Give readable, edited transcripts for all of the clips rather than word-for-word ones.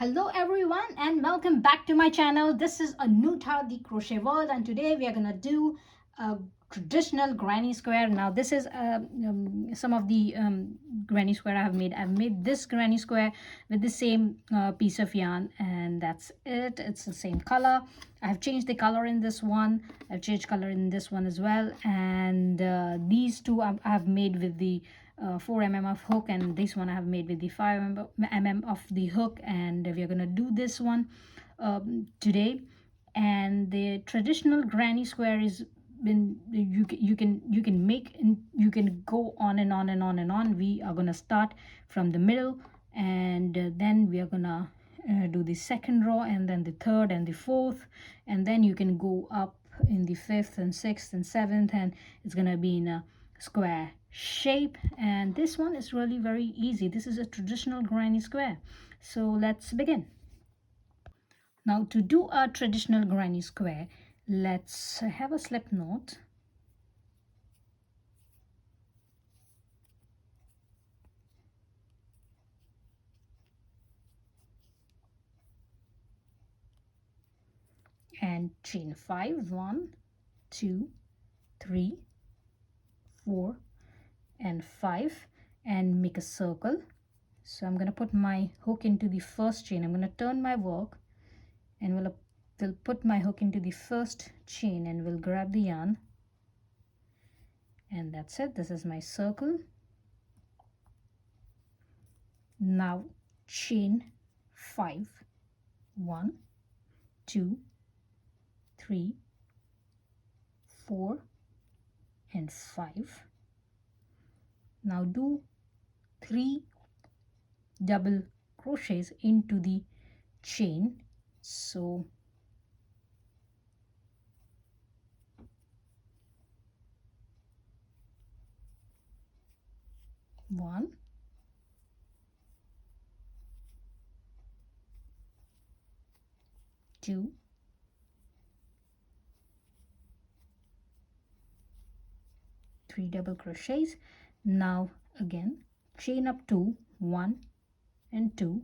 Hello everyone and welcome back to my channel. This is Anuta the Crochet World, and today we are gonna do a traditional granny square. Now this is some of the granny square I have made. I've made this granny square with the same piece of yarn, and that's it. It's the same color. I have changed the color in this one. I've changed color in this one as well, and these two I have made with the 4 mm of hook, and this one I have made with the 5 mm of the hook, and we are gonna do this one today. And the traditional granny square is been you can make, and you can go on and on and on and on. We are gonna start from the middle, and then we are gonna do the second row, and then the third and the fourth, and then you can go up in the fifth and sixth and seventh, and it's gonna be in a square shape. And this one is really very easy. This is a traditional granny square, so let's begin. Now to do a traditional granny square, let's have a slip knot, and chain 5, 1 2 3 4 and 5, and make a circle. So I'm going to put my hook into the first chain. I'm going to turn my work, and we'll put my hook into the first chain, and we'll grab the yarn, and that's it. This is my circle. Now chain 5, 1 2 3 4 and 5. Now do 3 double crochets into the chain. So 1 2 3 double crochets. Now again chain up 2, 1 and 2.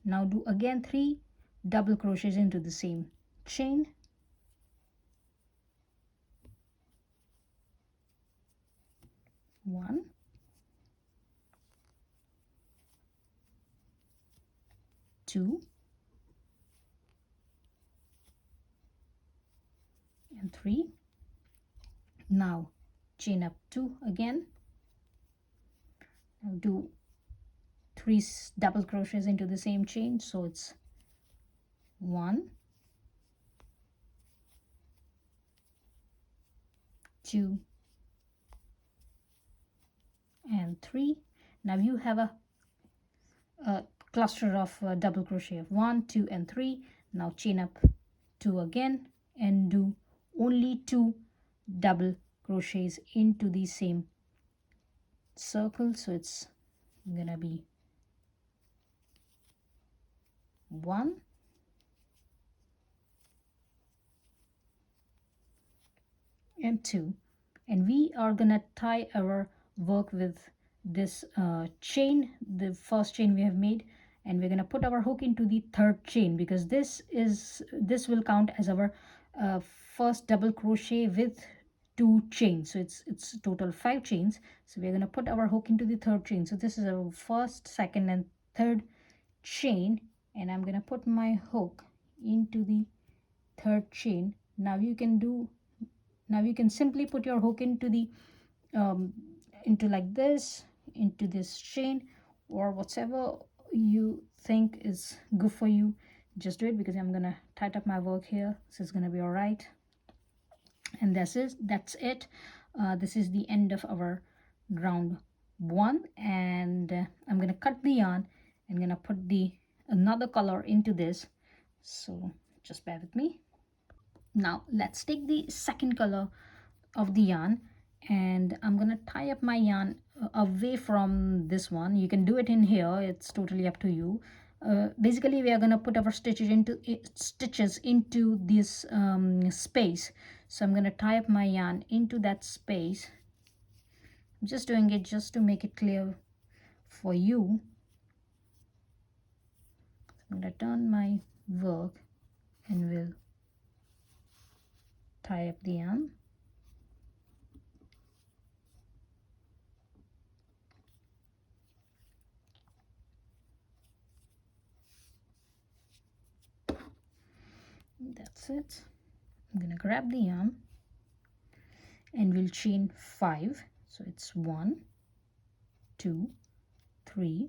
Now do again 3 double crochets into the same chain. 1 2 and 3. Now chain up 2 again. Now do 3 double crochets into the same chain, so it's 1 2 and 3. Now you have a cluster of double crochet of 1 2 and 3. Now chain up 2 again, and do only 2 double crochets into the same circle. So it's gonna be 1 and 2, and we are gonna tie our work with this chain, the first chain we have made, and we're gonna put our hook into the third chain, because this will count as our first double crochet with 2 chains. So it's total 5 chains. So we're gonna put our hook into the third chain. So this is our first, second and third chain, and I'm gonna put my hook into the third chain. Now you can simply put your hook into the into like this, into this chain, or whatever you think is good for you. Just do it, because I'm gonna tighten up my work here, so it's gonna be all right. And that's it. This is the end of our round 1, and I'm gonna cut the yarn. I'm gonna put another color into this, so just bear with me. Now let's take the second color of the yarn, and I'm gonna tie up my yarn away from this one. You can do it in here, it's totally up to you. Basically we are gonna put our stitches into this space. So I'm gonna tie up my yarn into that space. I'm just doing it just to make it clear for you. I'm going to turn my work and we'll tie up the yarn. That's it. I'm going to grab the yarn and we'll chain 5. So it's 1, 2, 3,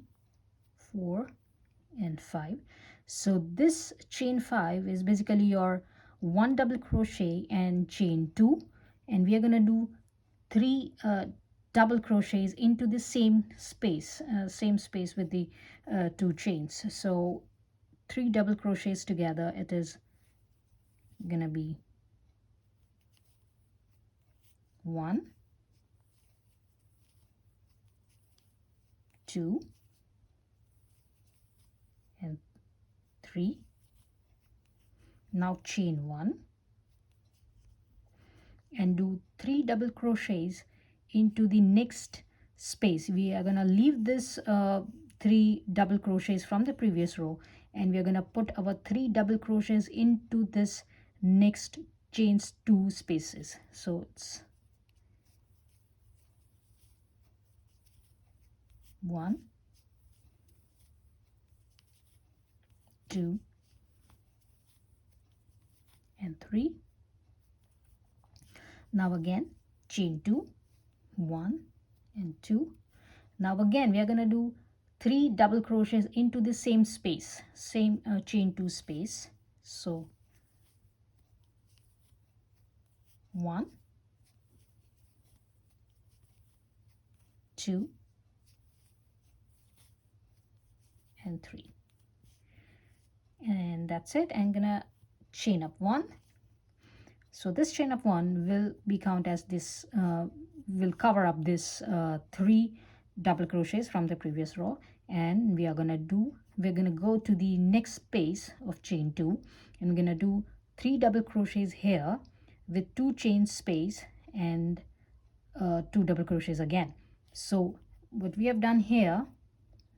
4 and 5. So this chain 5 is basically your 1 double crochet and chain 2, and we are going to do 3 double crochets into the same space with the 2 chains. So 3 double crochets together, it is going to be 1, 2 and 3. Now chain 1 and do 3 double crochets into the next space. We are going to leave this 3 double crochets from the previous row, and we are going to put our 3 double crochets into this next chains 2 spaces. So it's 1, 2 and 3. Now again chain 2, 1 and 2. Now again we are going to do 3 double crochets into the same space, same chain 2 space. So 1, 2 and 3, and that's it. I'm gonna chain up 1. So this chain of 1 will be count as this will cover up this 3 double crochets from the previous row, and we're gonna go to the next space of chain 2, and we're gonna do 3 double crochets here with 2 chain space and 2 double crochets again. So what we have done here,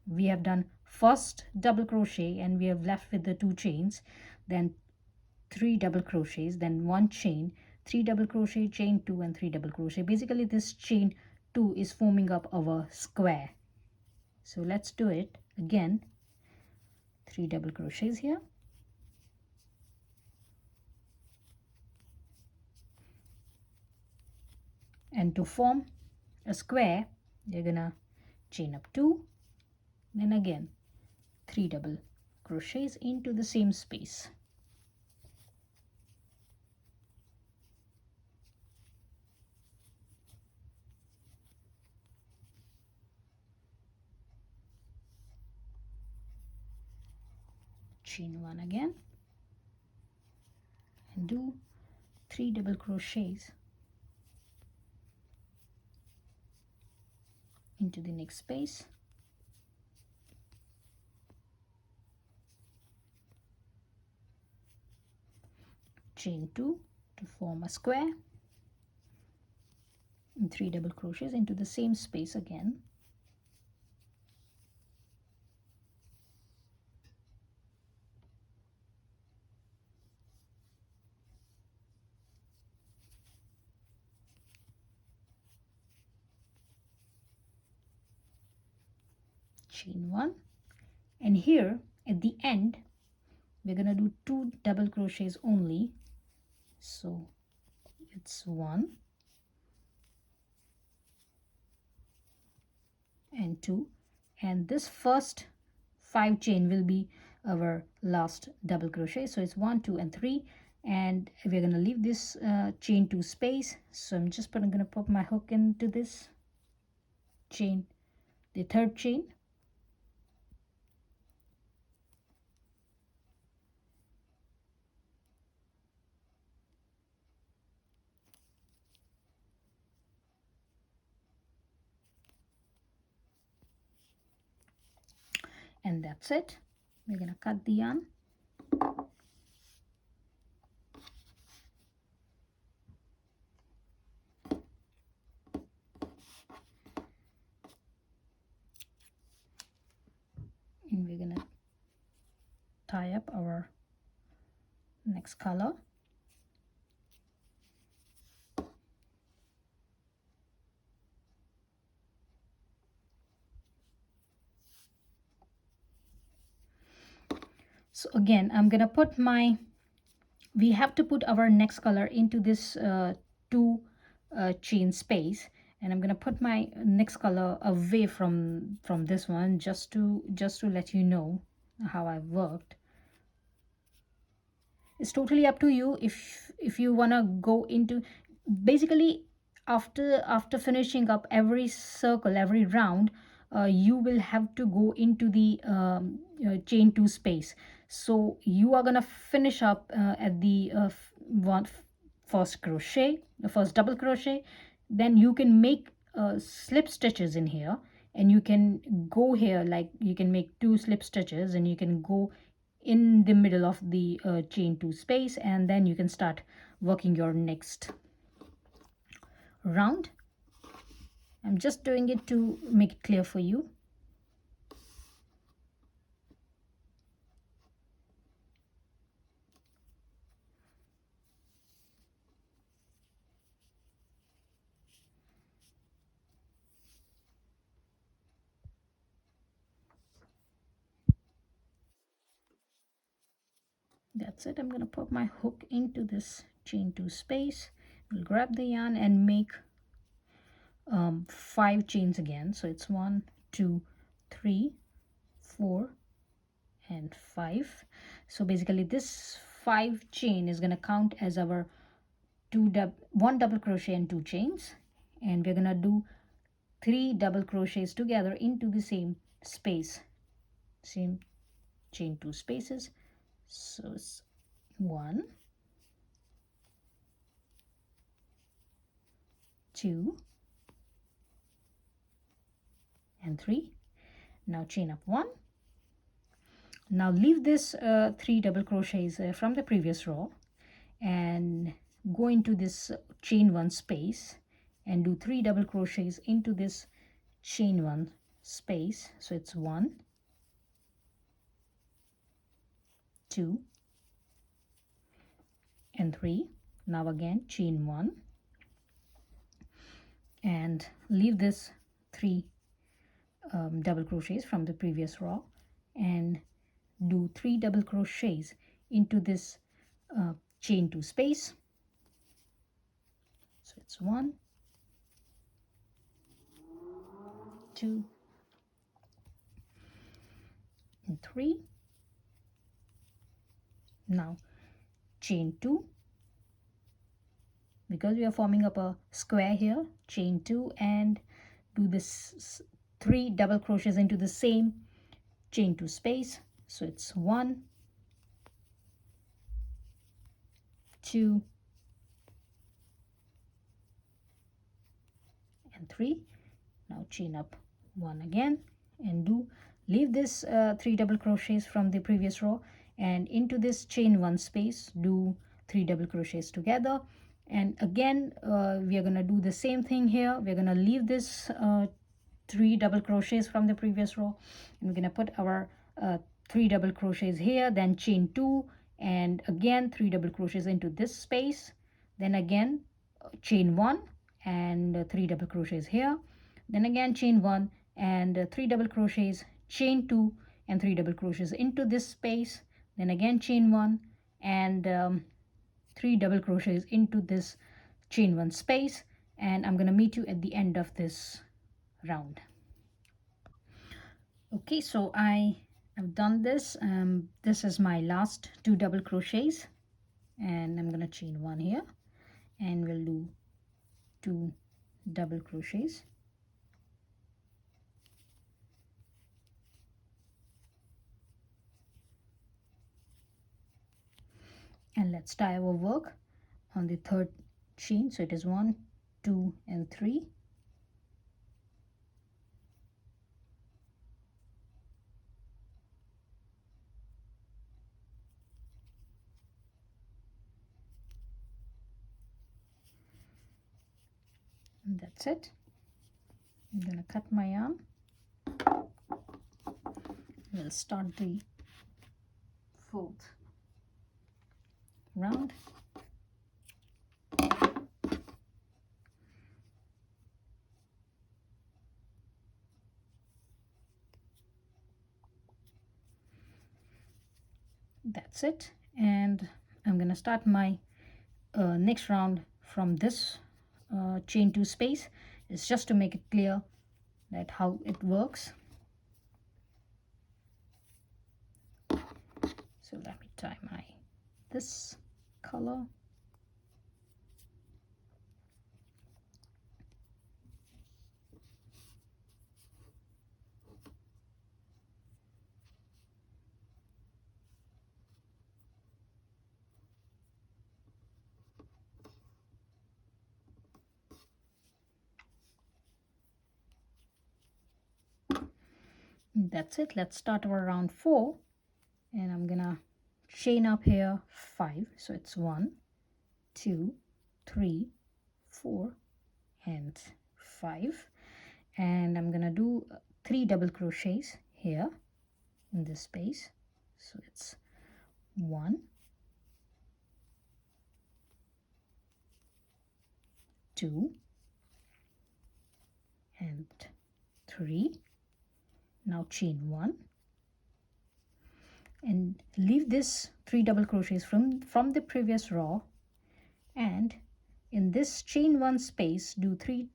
we have done first double crochet and we have left with the 2 chains, then 3 double crochets, then 1 chain, 3 double crochet, chain 2 and 3 double crochet. Basically this chain 2 is forming up our square. So let's do it again. 3 double crochets here, and to form a square you're gonna chain up 2, then again 3 double crochets into the same space. Chain 1 again and do 3 double crochets into the next space. Chain 2 to form a square and 3 double crochets into the same space again. Chain 1, and here at the end we're gonna do 2 double crochets only. So it's 1 and 2, and this first 5 chain will be our last double crochet. So it's 1, 2 and 3, and we're gonna leave this chain 2 space. So I'm just gonna put my hook into this chain, the third chain, and that's it. We're gonna cut the yarn. And we're gonna tie up our next color. So again, I'm gonna put we have to put our next color into this two chain space, and I'm gonna put my next color away from this one, just to let you know how I've worked. It's totally up to you if you want to go into, basically, after finishing up every circle, every round, you will have to go into the chain two space. So you are gonna finish up at the first crochet, the first double crochet. Then you can make slip stitches in here, and you can go here, like you can make two slip stitches, and you can go in the middle of the chain two space, and then you can start working your next round. I'm just doing it to make it clear for you. That's it. I'm going to put my hook into this chain two space. We'll grab the yarn and make 5 chains again. So it's 1, 2, 3, 4, and 5. So basically this 5 chain is going to count as our 1 double crochet and 2 chains, and we're going to do 3 double crochets together into the same space, same chain 2 spaces. So it's 1, 2, and 3. Now chain up 1. Now leave this 3 double crochets from the previous row and go into this chain 1 space and do 3 double crochets into this chain 1 space. So it's 1, 2, and 3. Now again chain 1 and leave this 3 double crochets from the previous row and do 3 double crochets into this chain 2 space. So it's 1, 2, and 3. Now chain 2, because we are forming up a square here, chain 2 and do this 3 double crochets into the same chain 2 space. So it's 1, 2, and 3. Now chain up 1 again and leave this 3 double crochets from the previous row and into this chain 1 space do 3 double crochets together. And again we are going to do the same thing here. We're going to leave this 3 double crochets from the previous row, and we're going to put our 3 double crochets here, then chain 2 and again 3 double crochets into this space, then again chain 1 and 3 double crochets here, then again chain 1 and 3 double crochets, chain 2 and 3 double crochets into this space, then again chain 1 and 3 double crochets into this chain 1 space. And I'm going to meet you at the end of this round. Okay, so I have done this. This is my last 2 double crochets, and I'm going to chain 1 here and we'll do 2 double crochets. And let's tie our work on the 3rd chain. So it is 1, 2, and 3. And that's it. I'm going to cut my yarn. We'll start the fourth round. That's it, and I'm gonna start my next round from this chain 2 space. It's just to make it clear that how it works. So let me tie my this color. That's it. Let's start our round 4, and I'm gonna chain up here 5. So it's 1, 2, 3, 4, and 5. And I'm gonna do 3 double crochets here in this space. So it's 1, 2, and 3. Now chain 1 and leave this 3 double crochets from the previous row, and in this chain 1 space do 3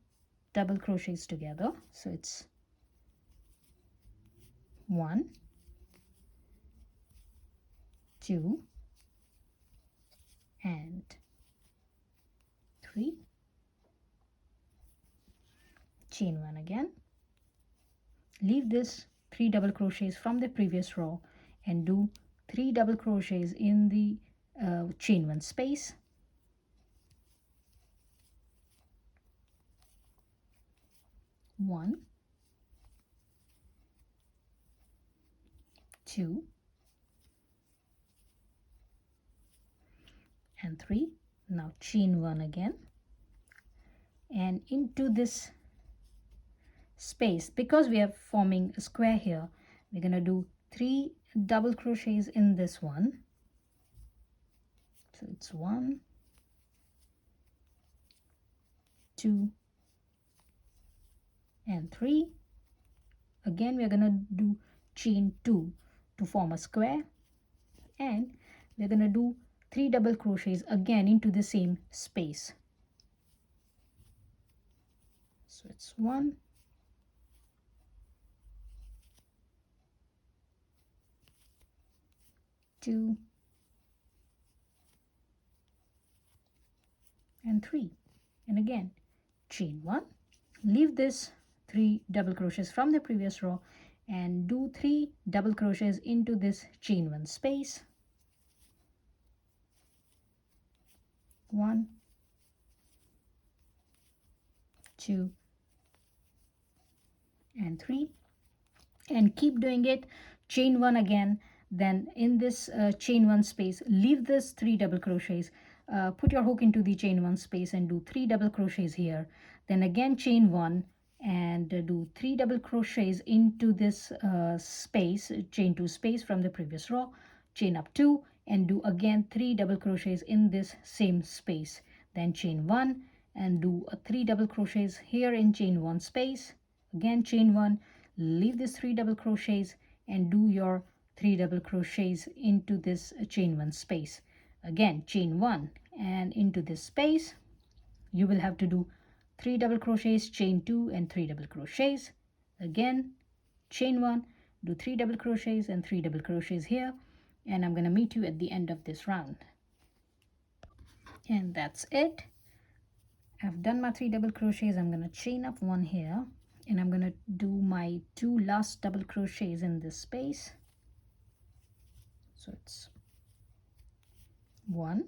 double crochets together. So it's 1, 2, and 3. Chain 1 again, leave this 3 double crochets from the previous row and do 3 double crochets in the chain 1 space. 1, 2, and 3. Now chain 1 again, and into this space, because we are forming a square here, we're going to do 3 double crochets in this one. So it's 1, 2, and 3. Again we're going to do chain 2 to form a square, and we're going to do 3 double crochets again into the same space. So it's 1, 2, and 3. And again chain 1, leave this 3 double crochets from the previous row and do 3 double crochets into this chain 1 space. 1, 2, and 3, and keep doing it. Chain 1 again, then in this chain 1 space leave this 3 double crochets, put your hook into the chain 1 space and do 3 double crochets here, then again chain 1 and do 3 double crochets into this space, chain 2 space from the previous row, chain up 2 and do again 3 double crochets in this same space, then chain 1 and do 3 double crochets here in chain 1 space, again chain 1, leave this 3 double crochets and do your 3 double crochets into this chain 1 space, again chain 1 and into this space you will have to do 3 double crochets, chain 2 and 3 double crochets, again chain 1, do 3 double crochets and 3 double crochets here, and I'm going to meet you at the end of this round. And that's it. I've done my 3 double crochets. I'm going to chain up 1 here, and I'm going to do my 2 last double crochets in this space. So it's 1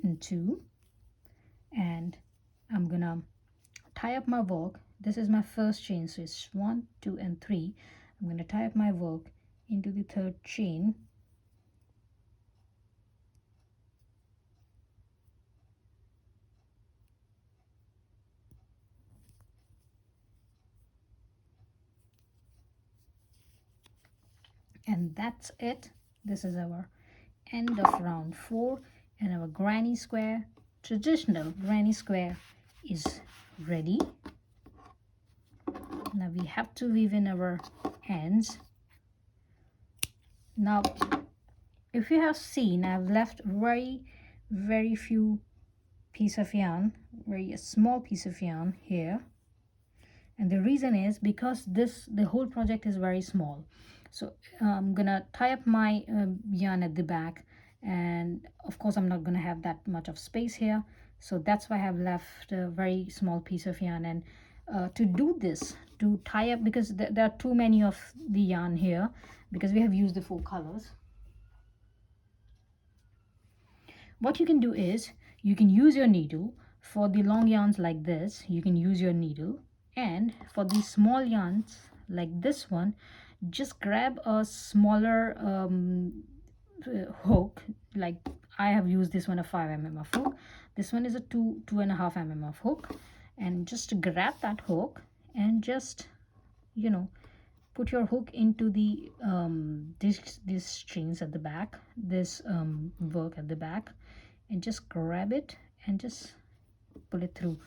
and 2, and I'm gonna tie up my work. This is my first chain, so it's 1, 2, and 3. I'm going to tie up my work into the third chain, And that's it. This is our end of round 4, and our granny square, traditional granny square, is ready. Now we have to weave in our ends. Now if you have seen, I've left very few piece of yarn, very small piece of yarn here, and the reason is because the whole project is very small. So I'm gonna tie up my yarn at the back, and of course I'm not gonna have that much of space here, so that's why I have left a very small piece of yarn. And to do this, to tie up, because there are too many of the yarn here, because we have used the 4 colors, what you can do is you can use your needle. For the long yarns like this, you can use your needle, and for these small yarns like this one, just grab a smaller hook. Like I have used this one, a 5 mm of hook. This one is a 2.5 mm of hook, and just grab that hook and just, you know, put your hook into the these strings at the back, this work at the back, and just grab it and just pull it through.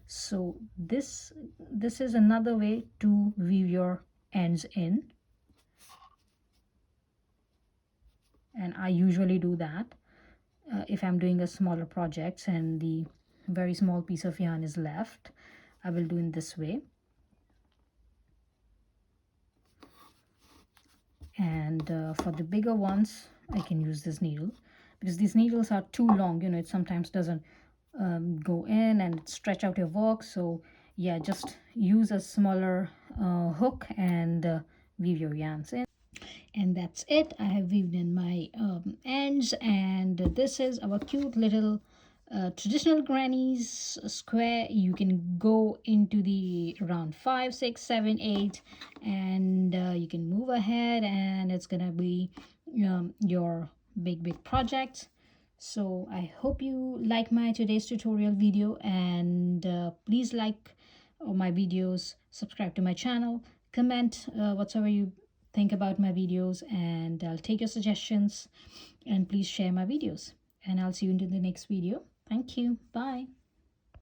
So this is another way to weave your ends in, and I usually do that if I'm doing a smaller projects and the very small piece of yarn is left. I will do in this way. And for the bigger ones, I can use this needle, because these needles are too long, you know, it sometimes doesn't go in and stretch out your work. So yeah, just use a smaller hook and weave your yarns in. And that's it. I have weaved in my ends, and this is our cute little traditional granny's square. You can go into the round 5, 6, 7, 8, and you can move ahead, and it's gonna be your big project. So I hope you like my today's tutorial video, and please like my videos, subscribe to my channel, comment whatsoever you think about my videos, and I'll take your suggestions, and please share my videos, and I'll see you in the next video. Thank you. Bye.